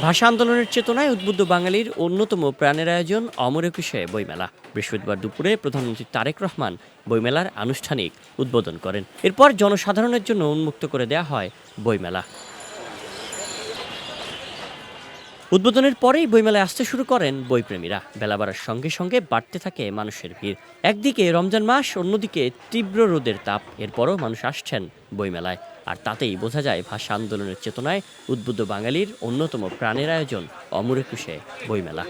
ভাষা আন্দোলনের চেতনায় উদ্বুদ্ধ বাঙালির অন্যতম প্রাণের আয়োজন অমর একুশে বইমেলা। বৃহস্পতিবার দুপুরে প্রধানমন্ত্রী তারেক রহমান বইমেলার আনুষ্ঠানিক উদ্বোধন করেন। এরপর জনসাধারণের জন্য উন্মুক্ত করে দেয়া হয় বইমেলা। উদ্বোধনের পরেই বইমেলায় আসতে শুরু করেন বইপ্রেমীরা। বেলা বাড়ার সঙ্গে সঙ্গে বাড়তে থাকে মানুষের ভিড়। একদিকে রমজান মাস, অন্যদিকে তীব্র রোদের তাপ। এরপরও মানুষ আসছেন বইমেলায়, আর তাতেই বোঝা যায় ভাষা আন্দোলনের চেতনায় উদ্বুদ্ধ বাঙালির অন্যতম প্রাণের আয়োজন অমর একুশে বইমেলা।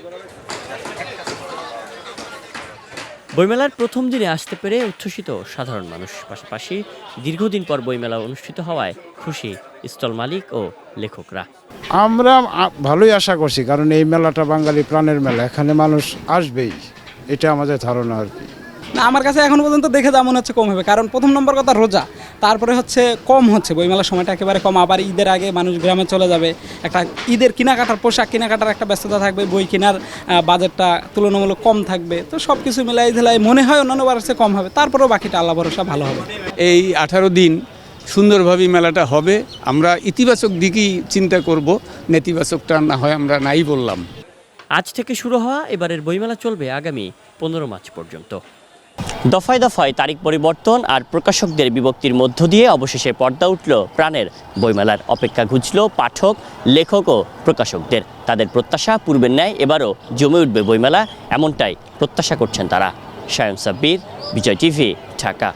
বইমেলার প্রথম দিনে আসতে পেরে উচ্ছ্বসিত সাধারণ মানুষ। পাশাপাশি দীর্ঘদিন পর বইমেলা অনুষ্ঠিত হওয়ায় খুশি স্টল মালিক ও লেখকরা। আমরা ভালোই আশা করছি, কারণ এই মেলাটা বাঙালি প্রাণের মেলা, এখানে মানুষ আসবেই, এটা আমাদের ধারণা আর কি। না, আমার কাছে এখন পর্যন্ত দেখে যা মনে হচ্ছে কম হবে, কারণ প্রথম নম্বর কথা রোজা, তারপরে হচ্ছে কম হচ্ছে বইমেলার সময়টা একেবারে কম। আবার ঈদের আগে মানুষ গ্রামে চলে যাবে, একটা ঈদের কেনাকাটার পোশাক কেনাকাটার একটা ব্যস্ততা থাকবে, বই কেনার বাজেটটা তুলনামূলক কম থাকবে। তো সব কিছু মেলাই ঝেলাই মনে হয় অন্যান্য বার চেয়ে কম হবে, তারপরেও বাকিটা আল্লাহ ভরসা ভালো হবে। এই 18 দিন সুন্দরভাবে মেলাটা হবে। আমরা ইতিবাচক দিকেই চিন্তা করব, নেতিবাচকটা না হয় আমরা নাই বললাম। আজ থেকে শুরু হওয়া এবারের বইমেলা চলবে আগামী 15 মার্চ পর্যন্ত। দফায় দফায় তারিখ পরিবর্তন আর প্রকাশকদের বিভক্তির মধ্য দিয়ে অবশেষে পর্দা উঠল প্রাণের বইমেলার। অপেক্ষা ঘুচল পাঠক, লেখক ও প্রকাশকদের। তাদের প্রত্যাশা পূর্বের ন্যায় এবারও জমে উঠবে বইমেলা, এমনটাই প্রত্যাশা করছেন তারা। শায়ন সাব্বির, বিজয় টিভি, ঢাকা।